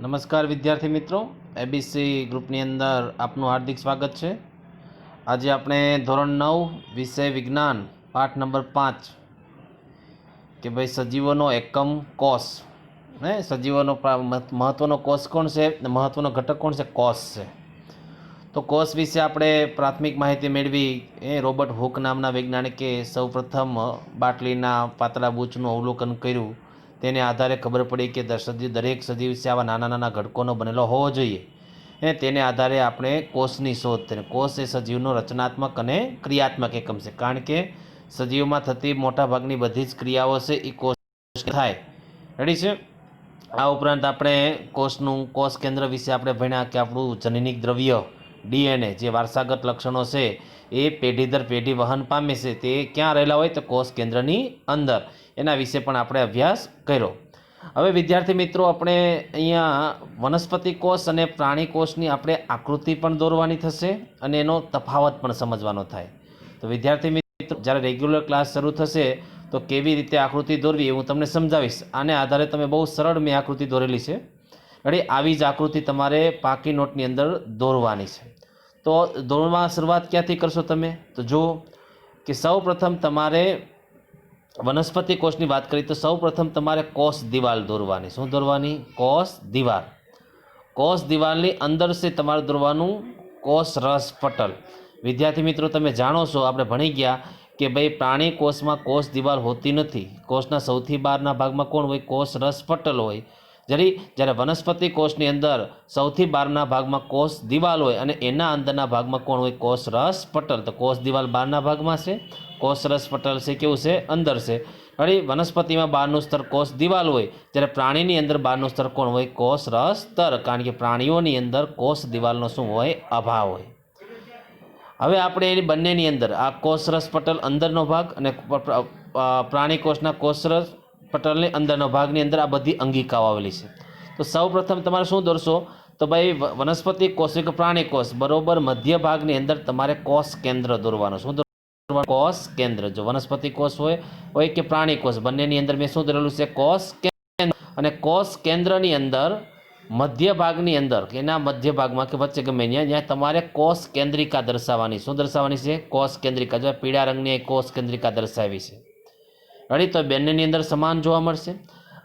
नमस्कार विद्यार्थी मित्रों, एबीसी ग्रुपनी अंदर आपનું हार्दिक स्वागत है। आज આપણે ધોરણ 9 વિષય વિજ્ઞાન પાઠ નંબર 5 કે ભાઈ સજીવોનો એકમ કોષ ને સજીવોનો મહત્વનો કોષ કોણ છે, મહત્વનો ઘટક કોણ છે? કોષ છે। તો કોષ વિશે આપણે પ્રાથમિક માહિતી મેળવી એ રોબર્ટ હુક નામના વૈજ્ઞાનિકે સૌપ્રથમ બાટલીના પાતળા બૂચનું અવલોકન કર્યું। તેને આધારે ખબર પડી કે દરેક સજીવ છે આવા નાના નાના ઘટકોનો બનેલો હોવો જોઈએ। એ તેને આધારે આપણે કોષની શોધ થઈ। કોષ એ સજીવનો રચનાત્મક અને ક્રિયાત્મક એકમ છે, કારણ કે સજીવમાં થતી મોટાભાગની બધી જ ક્રિયાઓ છે એ કોષ થાય। રેડી છે? આ ઉપરાંત આપણે કોષ કેન્દ્ર વિશે આપણે ભણ્યા કે આપણું જનનિક દ્રવ્ય ડીએનએ જે વારસાગત લક્ષણો છે એ પેઢી દર પેઢી વહન પામે છે, તે ક્યાં રહેલા હોય? તો કોષ કેન્દ્રની અંદર। એના વિશે પણ આપણે અભ્યાસ કર્યો। હવે વિદ્યાર્થી મિત્રો, આપણે અહીંયા વનસ્પતિ કોષ અને પ્રાણી કોષની આપણે આકૃતિ પણ દોરવાની થશે અને એનો તફાવત પણ સમજવાનો થાય। તો વિદ્યાર્થી મિત્રો, જ્યારે રેગ્યુલર ક્લાસ શરૂ થશે તો કેવી રીતે આકૃતિ દોરવી એ હું તમને સમજાવીશ। આને આધારે તમે બહુ સરળ મેં આકૃતિ દોરેલી છે। રેડી? આવી જ આકૃતિ તમારે પાકી નોટની અંદર દોરવાની છે। તો દોરવા શરૂઆત ક્યાંથી કરશો તમે? તો જુઓ કે સૌ પ્રથમ તમારે વનસ્પતિ કોષની વાત કરીએ તો સૌ પ્રથમ તમારે કોષ દિવાલ દોરવાની। શું દોરવાની? કોષ દિવાલ। કોષ દિવાલની અંદર છે તમારે દોરવાનું કોષ રસ પટલ। વિદ્યાર્થી મિત્રો, તમે જાણો છો, આપણે ભણી ગયા કે ભાઈ પ્રાણી કોષમાં કોષ દિવાલ હોતી નથી। કોષના સૌથી બહારના ભાગમાં કોણ હોય? કોષ રસ પટલ હોય। જ્યારે વનસ્પતિ કોષની અંદર સૌથી બહારના ભાગમાં કોષ દિવાલ હોય અને એના અંદરના ભાગમાં કોણ હોય? કોષ રસ પટલ। તો કોષ દિવાલ બહારના ભાગમાં છે, કોષ રસ પટલ છે કેવું છે? અંદર છે। વળી વનસ્પતિમાં બહારનું સ્તર કોષ દિવાલ હોય, જ્યારે પ્રાણીની અંદર બહારનું સ્તર કોણ હોય? કોષ રસ સ્તર, કારણ કે પ્રાણીઓની અંદર કોષ દિવાલનો શું હોય? અભાવ હોય। હવે આપણે એની બંનેની અંદર આ કોષ રસ પટલ અંદરનો ભાગ અને પ્રાણી કોષના કોષ રસ પટલની અંદરનો ભાગની અંદર આ બધી અંગિકાઓ આવેલી છે। તો સૌ પ્રથમ તમારે શું દોરશો? તો ભાઈ વનસ્પતિ કોષ કે પ્રાણી કોષ બરોબર મધ્ય ભાગની અંદર તમારે કોષ કેન્દ્ર દોરવાનો। શું દોરવાનું? કોષ કેન્દ્ર। જો વનસ્પતિ કોષ હોય કે પ્રાણી કોષ, બંનેની અંદર મેં શું દોરેલું છે? કોષ કેન્દ્ર। અને કોષ કેન્દ્રની અંદર મધ્ય ભાગની અંદર એના મધ્ય ભાગમાં કે વચ્ચે ગમે ત્યાં તમારે કોષ કેન્દ્રિકા દર્શાવવાની। શું દર્શાવવાની છે? કોષ કેન્દ્રિકા। જો પીળા રંગની કોષ કેન્દ્રિકા દર્શાવી છે। રેડી? તો બંનેની અંદર સમાન જોવા મળશે।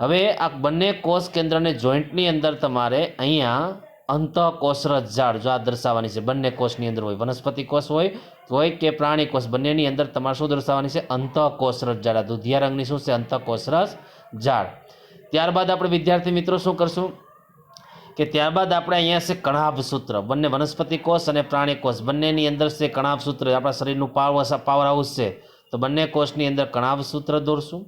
હવે આ બંને કોષ કેન્દ્રને જોઈન્ટની અંદર તમારે અહીંયા અંતઃકોષરસ જાળ જો આ દર્શાવવાની છે। બંને કોષની અંદર હોય, વનસ્પતિ કોષ હોય કે પ્રાણી કોષ, બંનેની અંદર તમારે શું દર્શાવવાની છે? અંતઃકોષરસ જાળ। આ દુધિયા રંગની શું છે? અંતઃકોષરસ જાળ। ત્યારબાદ આપણે વિદ્યાર્થી મિત્રો શું કરશું કે ત્યારબાદ આપણે અહીંયા છે કણાભ સૂત્ર। બંને વનસ્પતિ કોષ અને પ્રાણી કોષ બંનેની અંદર છે કણાભ સૂત્ર। આપણા શરીરનું પાવર હાઉસ છે, તો બંને કોષની અંદર કણાભ સૂત્ર દોરશું।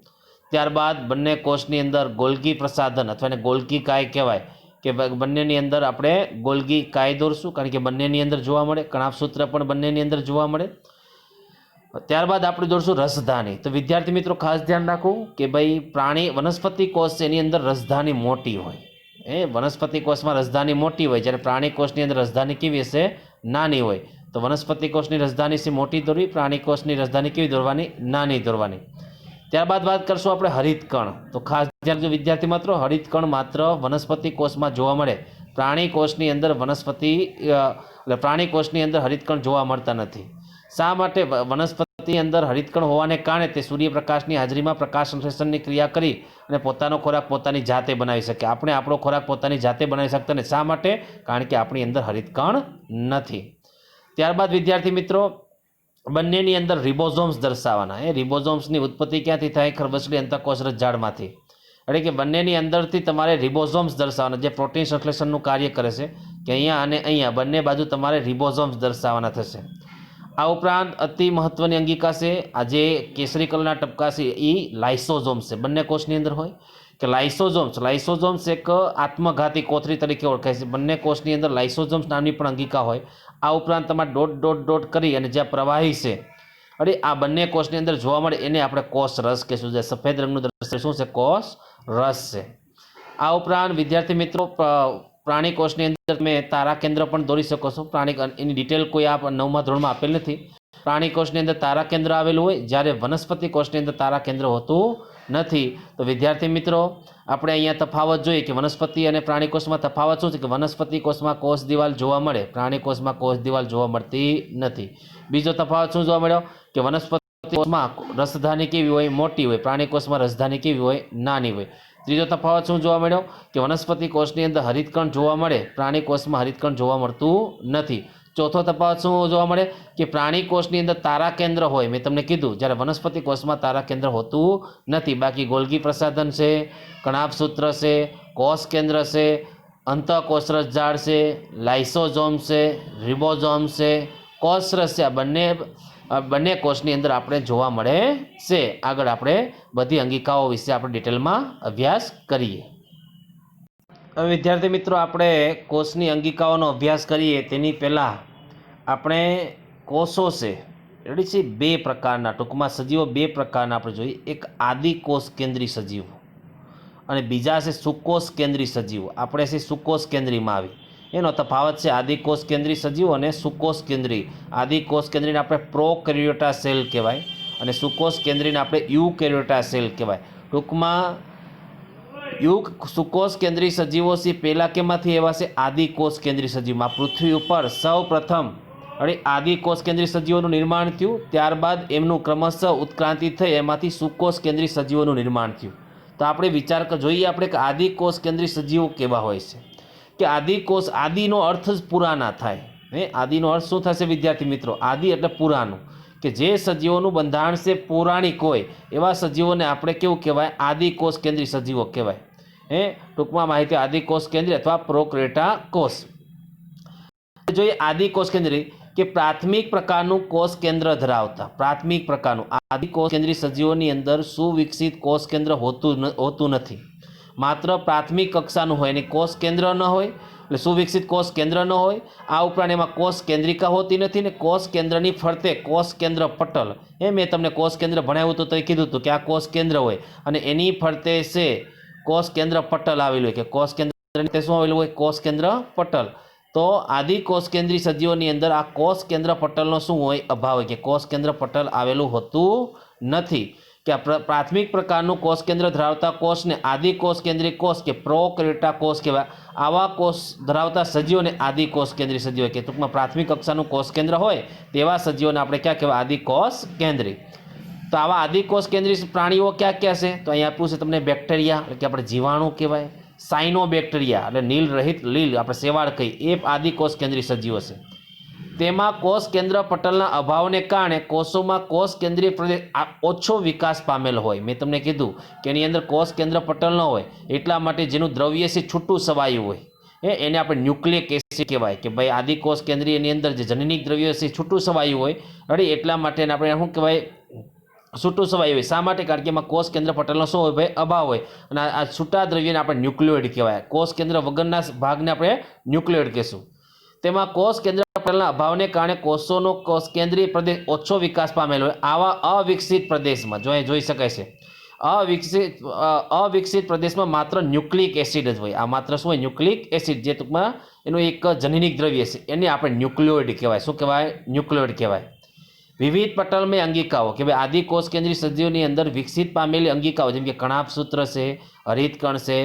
ત્યારબાદ બંને કોષની અંદર ગોલ્ગી પ્રસાધન અથવા એને ગોલ્ગી કાય કહેવાય કે બંનેની અંદર આપણે ગોલ્ગી કાય દોરશું, કારણ કે બંનેની અંદર જોવા મળે। કણાભ સૂત્ર પણ બંનેની અંદર જોવા મળે। ત્યારબાદ આપણે દોરશું રસધાની। તો વિદ્યાર્થી મિત્રો ખાસ ધ્યાન રાખવું કે ભાઈ વનસ્પતિ કોષ છે એની અંદર રસધાની મોટી હોય। વનસ્પતિ કોષમાં રસધાની મોટી હોય, જ્યારે પ્રાણી કોષની અંદર રસધાની કેવી હશે? નાની હોય। તો વનસ્પતિ કોષની રસધાની છે મોટી દોરવી, પ્રાણી કોષની રસધાની કેવી દોરવાની? નાની દોરવાની। ત્યારબાદ વાત કરશું આપણે હરિતકણ। તો ખાસ ધ્યાન રાખજો વિદ્યાર્થી મિત્રો, હરિતકણ માત્ર વનસ્પતિ કોષમાં જોવા મળે, પ્રાણી કોષની અંદર પ્રાણી કોષની અંદર હરિતકણ જોવા મળતા નથી। શા માટે? વનસ્પતિ અંદર હરિતકણ હોવાને કારણે તે સૂર્યપ્રકાશની હાજરીમાં પ્રકાશ સંશ્લેષણની ક્રિયા કરી અને પોતાનો ખોરાક પોતાની જાતે બનાવી શકે। આપણે આપણો ખોરાક પોતાની જાતે બનાવી શકતા નથી। શા માટે? કારણ કે આપણી અંદર હરિતકણ નથી। ત્યારબાદ વિદ્યાર્થી મિત્રો બંનેની અંદર રિબોઝોમ્સ દર્શાવવાના। રિબોઝોમ્સની ઉત્પત્તિ ક્યાંથી થાય? ખરબચડી અંતઃકોષરસ જાળમાંથી। એટલે કે બંનેની અંદરથી તમારે રિબોઝોમ્સ દર્શાવવાના, જે પ્રોટીન સંશ્લેષણનું કાર્ય કરે છે, કે અહીંયા અને અહીંયા બંને બાજુ તમારે રિબોઝોમ્સ દર્શાવવાના થશે। આ ઉપરાંત અતિ મહત્વની અંગિકા છે, આ જે કેસરી કલરના ટપકા છે એ લાઇસોઝોમ્સ છે। બંને કોષની અંદર હોય કે લાઇસોઝોમ્સ એક આત્મઘાતી કોથળી તરીકે ઓળખાય છે। બંને કોષની અંદર લાઇસોઝોમ્સ નામની પણ અંગિકા હોય। આ ઉપરાંત તમારે ડોટ કરી અને જ્યાં પ્રવાહી છે આ બંને કોષની અંદર જોવા મળે એને આપણે કોષ રસ કહેશું। જે સફેદ રંગનું દ્રશ્ય શું છે? કોષ રસ છે। આ ઉપરાંત વિદ્યાર્થી મિત્રો પ્રાણી કોષની અંદર તમે તારા કેન્દ્ર પણ દોરી શકો છો। એની ડિટેલ કોઈ આ 9મા ધોરણમાં આપેલ નથી। પ્રાણી કોષની અંદર તારા કેન્દ્ર આવેલું હોય, જ્યારે વનસ્પતિ કોષની અંદર તારા કેન્દ્ર હોતું નથી। તો વિદ્યાર્થી મિત્રો આપણે અહીંયા તફાવત જોઈએ કે વનસ્પતિ અને પ્રાણી કોષમાં તફાવત શું છે કે વનસ્પતિ કોષમાં કોષ દિવાલ જોવા મળે, પ્રાણી કોષમાં કોષ દિવાલ જોવા મળતી નથી। બીજો તફાવત શું જોવા મળ્યો કે વનસ્પતિ કોષમાં રસધાની કેવી હોય, મોટી હોય, પ્રાણી કોષમાં રસધાની કેવી હોય, નાની હોય। ત્રીજો તફાવત શું જોવા મળ્યો કે વનસ્પતિ કોષની અંદર હરિતકણ જોવા મળે, પ્રાણી કોષમાં હરિતકણ જોવા મળતું નથી। ચોથો તફાવત શું જોવા મળે કે પ્રાણી કોષની અંદર તારા કેન્દ્ર હોય, મેં તમને કીધું, જ્યારે વનસ્પતિ કોષમાં તારા કેન્દ્ર હોતું નથી। બાકી ગોલ્ગી પ્રસાધન છે, કણાભસૂત્ર છે, કોષ કેન્દ્ર છે, અંતઃકોષરસ જાળ છે, લાઇસોઝોમ છે, રિબોઝોમ છે, કોષરસ છે, આ બંને કોષની અંદર આપણે જોવા મળે છે। આગળ આપણે બધી અંગિકાઓ વિશે આપણે ડિટેલમાં અભ્યાસ કરીએ। હવે વિદ્યાર્થી મિત્રો આપણે કોષની અંગિકાઓનો અભ્યાસ કરીએ તેની પહેલાં આપણે કોષો છે રેડી છે, બે પ્રકારના, ટૂંકમાં સજીવો બે પ્રકારના આપણે જોઈએ। એક આદિકોષ કેન્દ્રી સજીવો અને બીજા છે સુકોષ કેન્દ્રી સજીવો। આપણે છે સુકોષ કેન્દ્રીમાં આવી, એનો તફાવત છે આદિકોષ કેન્દ્રી સજીવો અને સુકોષ કેન્દ્રી। આદિકોષ કેન્દ્રીને આપણે પ્રોકેરિયોટા સેલ કહેવાય અને સુકોષ કેન્દ્રીને આપણે યુકેરિયોટા સેલ કહેવાય। ટૂંકમાં સુકોષ કેન્દ્રી સજીવો છે પહેલાં કેમાંથી એવા છે આદિકોષ કેન્દ્રી સજીવમાં। પૃથ્વી ઉપર સૌ પ્રથમ આદિકોષ કેન્દ્રી સજીવોનું નિર્માણ થયું, ત્યારબાદ એમનું ક્રમશઃ ઉત્ક્રાંતિ થઈ, એમાંથી સુકોષ કેન્દ્રી સજીવોનું નિર્માણ થયું। તો આપણે વિચાર જોઈએ આપણે કે આદિકોષ કેન્દ્રી સજીવો કેવા હોય છે કે આદિકોષ, આદિનો અર્થ જ પુરાના થાય। આદિનો અર્થ શું થશે વિદ્યાર્થી મિત્રો? આદિ એટલે પુરાનું, કે જે સજીવોનું બંધારણ છે પૌરાણિક હોય એવા સજીવોને આપણે કેવું કહેવાય? આદિકોષ કેન્દ્રી સજીવો કહેવાય। ટૂંકમાં માહિતી આદિકોષ કેન્દ્રી અથવા પ્રોકેરિયોટા કોષ। જોઈએ આદિકોષ કેન્દ્રી કે પ્રાથમિક પ્રકારનું કોષ કેન્દ્ર ધરાવતા, પ્રાથમિક પ્રકારનું આદિકોષ કેન્દ્રી સજીવોની અંદર સુવિકસિત કોષ કેન્દ્ર હોતું નથી, માત્ર પ્રાથમિક કક્ષાનું હોય અને કોષ કેન્દ્ર ન હોય, એટલે સુવિકસિત કોષ કેન્દ્ર ન હોય। આ ઉપરાંત એમાં કોષ કેન્દ્રિકા હોતી નથી ને કોષ કેન્દ્રની ફરતે કોષ કેન્દ્ર પટલ, મેં તમને કોષ કેન્દ્ર ભણાવ્યું હતું તો એ કીધું હતું કે આ કોષ કેન્દ્ર હોય અને એની ફરતે છે કોષ કેન્દ્ર પટલ આવેલું હોય, કે કોષ કેન્દ્ર શું આવેલું હોય? કોષ કેન્દ્ર પટલ। તો આદિકોષ કેન્દ્રી સજીવોની અંદર આ કોષ કેન્દ્ર પટલનો શું હોય? અભાવ હોય, કે કોષ કેન્દ્ર પટલ આવેલું હોતું નથી। કે પ્રાથમિક પ્રકારનું કોષ કેન્દ્ર ધરાવતા કોષને આદિકોષ કેન્દ્રી કોષ કે પ્રોકેરિયોટા કોષ કહેવાય। આવા કોષ ધરાવતા સજીવોને આદિકોષ કેન્દ્રી સજીવો, કે ટૂંકમાં પ્રાથમિક કક્ષાનું કોષ કેન્દ્ર હોય તેવા સજીવોને આપણે ક્યાં કહેવાય? આદિકોષ કેન્દ્રી। તો આવા આદિકોષ કેન્દ્રી પ્રાણીઓ ક્યાં ક્યાં છે? તો અહીંયા આપ્યું છે તમને બેક્ટેરિયા, એટલે કે આપણે જીવાણુ કહેવાય, સાયનોબેક્ટેરિયા એટલે નીલ રહિત, લીલ આપણે શેવાળ કહી, એ આદિકોષ કેન્દ્રી સજીવો છે। તેમાં કોષ કેન્દ્ર પટલના અભાવને કારણે કોષોમાં કોષ કેન્દ્રીય પ્રદેશ ઓછો વિકાસ પામેલ હોય। મેં તમને કીધું કે એની અંદર કોષ કેન્દ્ર પટલ ન હોય, એટલા માટે જેનું દ્રવ્ય છે છૂટું સવાયું હોય, એને આપણે ન્યુક્લિક એસિડ કહેવાય, કે ભાઈ આદિકોષ કેન્દ્રી એની અંદર જે જનનિક દ્રવ્ય છે છૂટું સવાયું હોય, અરે એટલા માટે આપણે શું કહેવાય? છૂટું સવાયું હોય। શા માટે? કારણ કે એમાં કોષ કેન્દ્ર પટલનો શું હોય? ભાઈ અભાવ હોય, અને આ છૂટા દ્રવ્યને આપણે ન્યુક્લિયોઇડ કહેવાય। કોષ કેન્દ્ર વગરના ભાગને આપણે ન્યુક્લિયોઇડ કહેશું। તેમાં કોષ કેન્દ્ર પટલના અભાવને કારણે કોષોનો કોષ કેન્દ્રીય પ્રદેશ ઓછો વિકાસ પામેલો હોય। આવા અવિકસિત પ્રદેશમાં જોઈ શકાય છે, અવિકસિત પ્રદેશમાં માત્ર ન્યુક્લિક એસિડ જ હોય। આ માત્ર શું હોય? ન્યુક્લિક એસિડ, જે ટૂંકમાં એનું એક જનનિક દ્રવ્ય છે, એને આપણે ન્યુક્લિયોઇડ કહેવાય। શું કહેવાય? ન્યુક્લિયોઇડ કહેવાય। વિવિધ પટલમય અંગિકાઓ, કે ભાઈ આદિકોષ કેન્દ્રી સજીવોની અંદર વિકસિત પામેલી અંગિકાઓ, જેમ કે કણાભસૂત્ર છે, હરિતકણ છે,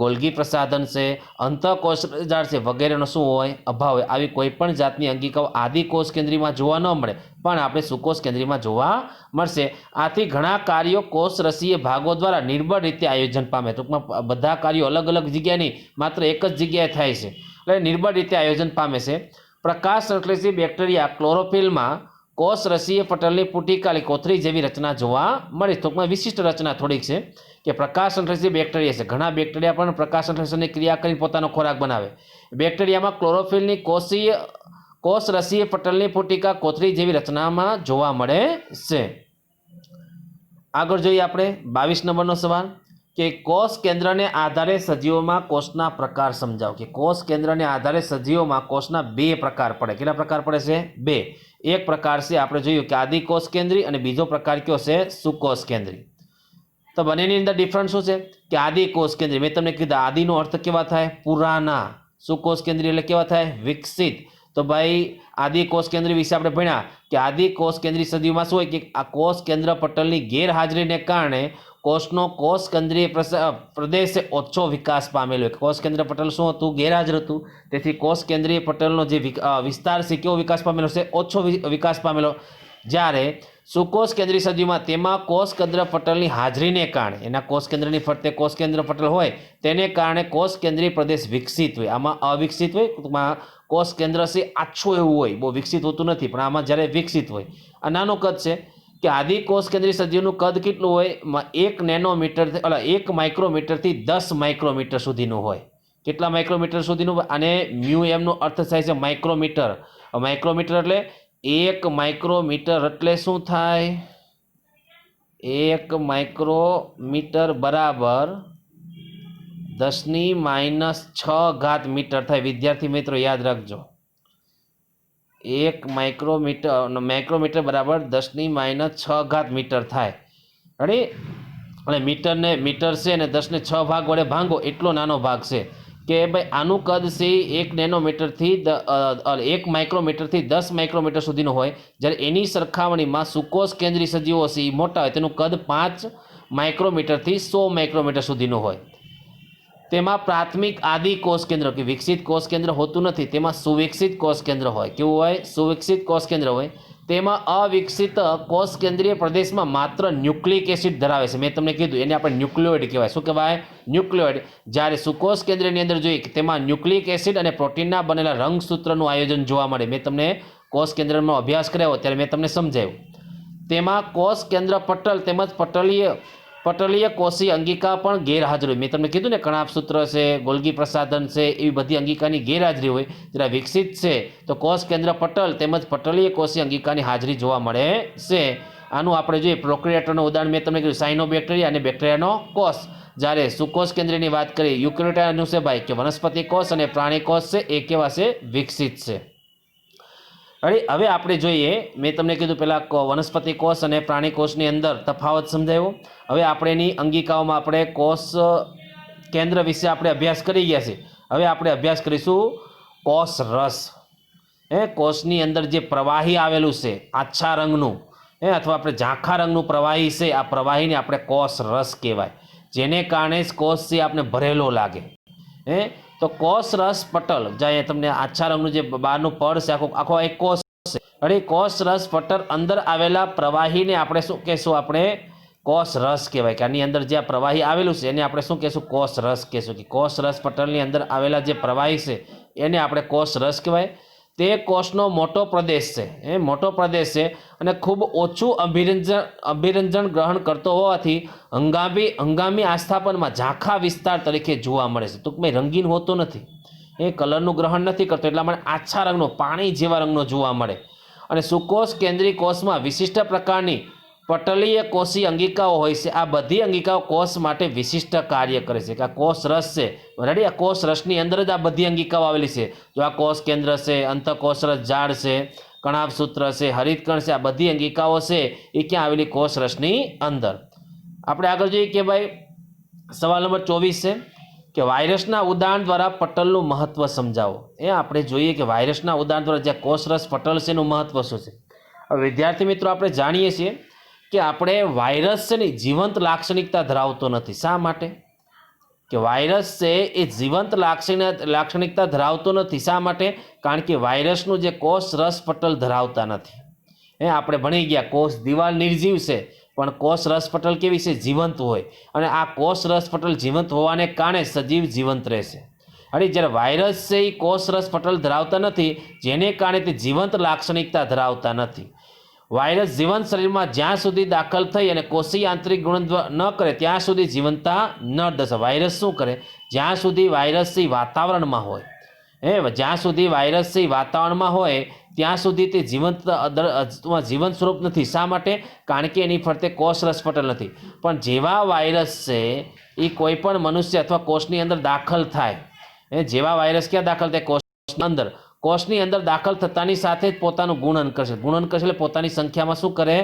ગોલ્ગી પ્રસાધન છે, અંતઃકોષજાળ છે, વગેરેનો શું હોય? અભાવ હોય। આવી કોઈ પણ જાતની અંગિકાઓ આદિકોષ કેન્દ્રીમાં જોવા ન મળે, પણ આપણે સુકોષ કેન્દ્રીમાં જોવા મળશે। આથી ઘણા કાર્યો કોષ રસીય ભાગો દ્વારા નિર્બળ રીતે આયોજન પામે। ટૂંકમાં બધા કાર્યો અલગ અલગ જગ્યાએ નહીં, માત્ર એક જ જગ્યાએ થાય છે, એટલે નિર્બળ રીતે આયોજન પામે છે। પ્રકાશ સંશ્લેષી બેક્ટેરિયા ક્લોરોફિલમાં કોષ રસીય પટલની પુટિકાલી કોથળી જેવી રચના જોવા મળે। ટૂંકમાં વિશિષ્ટ રચના થોડીક છે કે પ્રકાશ સંશ્લેષી બેક્ટેરિયા છે, ઘણા બેક્ટેરિયા પણ પ્રકાશ સંશ્લેષણની ક્રિયા કરીને પોતાનો ખોરાક બનાવે। બેક્ટેરિયામાં ક્લોરોફિલની કોષ રસીય પટલની પુટિકા કોથળી જેવી રચનામાં જોવા મળે છે। આગળ જોઈએ આપણે 22 નંબરનો સવાલ કે કોષ કેન્દ્રને આધારે સજીવોમાં કોષના પ્રકાર સમજાવો। કે કોષ કેન્દ્રને આધારે સજીવોમાં કોષના બે પ્રકાર પડે। કેટલા પ્રકાર પડે છે? બે। એક પ્રકાર છે આપણે જોયું કે આદિકોષ કેન્દ્રી, અને બીજો પ્રકાર કયો છે? સુકોષ કેન્દ્રી। તો બંનેની અંદર ડિફરન્સ શું છે? કે આદિકોષ કેન્દ્રી, મેં તમને કીધું આદિનો અર્થ કેવા થાય? પુરાના। સુકોષ કેન્દ્રી એટલે કેવા થાય? વિકસિત। તો ભાઈ આદિકોષ કેન્દ્રી વિશે આપણે ભણ્યા કે આદિકોષ કેન્દ્રી સજીવમાં શું હોય? કે આ કોષ કેન્દ્ર પટલની ગેરહાજરીને કારણે કોષનો કોષ કેન્દ્રીય પ્રદેશ ઓછો વિકાસ પામેલો, કોષ કેન્દ્રીય પટલ શું હતું? ગેરહાજર હતું. તેથી કોષ કેન્દ્રીય પટલનો જે વિસ્તાર છે કેવો વિકાસ પામેલો છે? ઓછો વિકાસ પામેલો. જ્યારે સુકોષ કેન્દ્રીય સજીવમાં તેમાં કોષ કેન્દ્ર પટલની હાજરીને કારણે, એના કોષ કેન્દ્રની ફરતે કોષ કેન્દ્ર પટલ હોય તેને કારણે કોષ કેન્દ્રીય પ્રદેશ વિકસિત હોય. આમાં અવિકસિત હોય, ટૂંકમાં કોષ કેન્દ્ર છે આછું એવું હોય, બહુ વિકસિત હોતું નથી, પણ આમાં જ્યારે વિકસિત હોય. આ નાનું કદ છે કે આદિ કોષ કેન્દ્રીય સજીવનું કદ કેટલું હોય? 1 નેનોમીટર 1 માઇક્રોમીટરથી 10 માઇક્રોમીટર સુધીનું હોય. કેટલા માઇક્રોમીટર સુધીનું? અને મ્યુ એમનો અર્થ થાય છે માઇક્રોમીટર. માઇક્રોમીટર એટલે 1 માઇક્રોમીટર એટલે શું થાય? 1 માઇક્રોમીટર બરાબર 10⁻6 મીટર થાય. વિદ્યાર્થી મિત્રો યાદ રાખજો, 1 માઇક્રોમીટર બરાબર 10⁻6 મીટર થાય. રેડી? અને મીટર છે ને 10 ને 6 ભાગ વડે ભાંગો એટલો નાનો ભાગ છે કે ભાઈ આનું કદ છે 1 નેનોમીટરથી 1 માઇક્રોમીટરથી 10 માઇક્રોમીટર સુધીનું હોય. જ્યારે એની સરખામણીમાં સુકોષ કેન્દ્રીય સજીવો છે એ મોટા હોય, તેનું કદ 5 માઇક્રોમીટરથી 100 માઇક્રોમીટર સુધીનું હોય. તેમાં પ્રાથમિક આદિ કોષ કેન્દ્ર કે વિકસિત કોષ કેન્દ્ર હોતું નથી, તેમાં સુવિકસિત કોષ કેન્દ્ર હોય. કેવું હોય? સુવિકસિત કોષ કેન્દ્ર હોય. તેમાં અવિકસિત કોષ કેન્દ્રીય પ્રદેશમાં માત્ર ન્યુક્લિક એસિડ ધરાવે છે. મેં તમને કીધું એને આપણે ન્યુક્લિયોઇડ કહેવાય. શું કહેવાય? ન્યુક્લિયોઇડ. જ્યારે સુકોષ કેન્દ્રની અંદર જોઈએ કે તેમાં ન્યુક્લિક એસિડ અને પ્રોટીનના બનેલા રંગસૂત્રનું આયોજન જોવા મળે. મેં તમને કોષ કેન્દ્રનો અભ્યાસ કરાવ્યો ત્યારે મેં તમને સમજાવ્યું. તેમાં કોષ કેન્દ્ર પટલ તેમજ પટલીય કોષીય અંગિકા પણ ગેરહાજર હોય. મેં તમને કીધું ને કણાભસૂત્ર છે, ગોલ્ગી પ્રસાધન છે, એવી બધી અંગિકાની ગેરહાજરી હોય. જ્યારે વિકસિત છે તો કોષ કેન્દ્ર પટલ તેમજ પટલીય કોષીય અંગિકાની હાજરી જોવા મળે છે. આનું આપણે જોઈએ પ્રોકેરિયોટનું ઉદાહરણ મેં તમને કીધું સાયનોબેક્ટેરિયા અને બેક્ટેરિયાનો કોષ. જ્યારે સુકોષ કેન્દ્રની વાત કરીએ યુકેરિયોટાનું છે ભાઈ કે વનસ્પતિ કોષ અને પ્રાણી કોષ છે એ કેવા છે? વિકસિત છે. હવે આપણે જોઈએ, મેં તમને કીધું પહેલાં વનસ્પતિ કોષ અને પ્રાણી કોષની અંદર તફાવત સમજાવ્યો. હવે આપણે એની અંગિકાઓમાં આપણે કોષ કેન્દ્ર વિશે આપણે અભ્યાસ કરી ગયા છે. હવે આપણે અભ્યાસ કરીશું કોષ રસ. કોષની અંદર જે પ્રવાહી આવેલું છે આછા રંગનું અથવા આપણે ઝાંખા રંગનું પ્રવાહી છે, આ પ્રવાહીને આપણે કોષ રસ કહેવાય. જેને કારણે કોષ છે આપણે ભરેલો લાગે. તો કોષ રસ પટલ, જ્યાં તમને આછા રંગનું જે બહારનું પડ છે આખો એક કોષ છે. અરે કોષ રસ પટલ અંદર આવેલા પ્રવાહીને આપણે શું કહેશું? આપણે કોષ રસ કહેવાય. કે આની અંદર જે આ પ્રવાહી આવેલું છે એને આપણે શું કહેશું? કોષ રસ કહેશું. કે કોષ રસ પટલની અંદર આવેલા જે પ્રવાહી છે એને આપણે કોષ રસ કહેવાય. તે કોષનો મોટો પ્રદેશ છે, મોટો પ્રદેશ છે અને ખૂબ ઓછું અભિરંજન ગ્રહણ કરતો હોવાથી હંગામી આસ્થાપનમાં ઝાંખા વિસ્તાર તરીકે જોવા મળે છે. ટૂંકમાં રંગીન હોતો નથી, એ કલરનું ગ્રહણ નથી કરતો, એટલા માટે આછા રંગનો, પાણી જેવા રંગનો જોવા મળે. અને સુકોષ કેન્દ્રીય કોષમાં વિશિષ્ટ પ્રકારની પટલીય કોષીય અંગિકાઓ હોય છે. આ બધી અંગિકાઓ કોષ માટે વિશિષ્ટ કાર્ય કરે છે. કે આ કોષ રસ છે, રેડી? આ કોષ રસની અંદર જ આ બધી અંગિકાઓ આવેલી છે. જો આ કોષ કેન્દ્ર છે, અંતઃકોષ રસ ઝાડ છે, કણાભસૂત્ર છે, હરિતકણ છે, આ બધી અંગિકાઓ છે એ ક્યાં આવેલી? કોષ રસની અંદર. આપણે આગળ જોઈએ કે ભાઈ સવાલ નંબર 24 છે કે વાયરસના ઉદાહરણ દ્વારા પટલનું મહત્વ સમજાવો. આપણે જોઈએ કે વાયરસના ઉદાહરણ દ્વારા જે કોષ રસ પટલ છે એનું મહત્વ શું છે. હવે વિદ્યાર્થી મિત્રો આપણે જાણીએ છીએ કે આપણે વાયરસ છે ને જીવંત લાક્ષણિકતા ધરાવતો નથી. શા માટે? કે વાયરસ છે એ જીવંત લાક્ષણિકતા ધરાવતો નથી. શા માટે? કારણ કે વાયરસનું જે કોષ રસ પટલ ધરાવતા નથી. આપણે ભણી ગયા કોષ દિવાલ નિર્જીવ છે પણ કોષ રસ પટલ કેવી છે? જીવંત હોય. અને આ કોષ રસ પટલ જીવંત હોવાને કારણે સજીવ જીવંત રહેશે. અને જ્યારે વાયરસ છે એ કોષ રસ પટલ ધરાવતા નથી, જેને કારણે તે જીવંત લાક્ષણિકતા ધરાવતા નથી. વાયરસ જીવંત શરીરમાં જ્યાં સુધી દાખલ થઈ અને કોષીય આંતરિક ગુણન ન કરે ત્યાં સુધી જીવંતતા ન દર્શાવે. વાયરસ શું કરે? જ્યાં સુધી વાયરસ વાતાવરણમાં હોય, જ્યાં સુધી વાયરસ વાતાવરણમાં હોય ત્યાં સુધી તે જીવંત સ્વરૂપ નથી. શા માટે? કારણ કે એની ફરતે કોષ રસ પટલ નથી. પણ જેવા વાયરસ છે એ કોઈ પણ મનુષ્ય અથવા કોષની અંદર દાખલ થાય, જેવા વાયરસ ક્યાં દાખલ થાય? કોષની અંદર. કોષની અંદર દાખલ થતાની સાથે જ પોતાનું ગુણન કરશે. ગુણન કરશે એટલે પોતાની સંખ્યામાં શું કરે?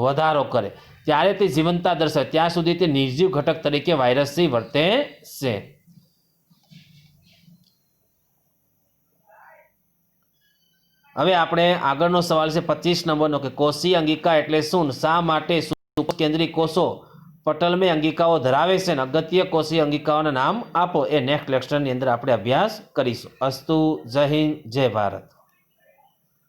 વધારો કરે. ત્યારે તે જીવંતતા દર્શાવે. ત્યાં સુધી તે નિર્જીવ ઘટક તરીકે વાયરસ વર્તે છે. હવે આપણે આગળનો સવાલ છે 25 નંબરનો કે કોષીય અંગિકા એટલે શું? શા માટે કેન્દ્રીય કોષો પટલમાં અંગિકાઓ ધરાવે છે ને અગત્ય કોષીય અંગિકાઓના નામ આપો એ નેક્સ્ટ લેક્ચરની અંદર આપણે અભ્યાસ કરીશું. અસ્તુ. જય હિન્દ, જય ભારત.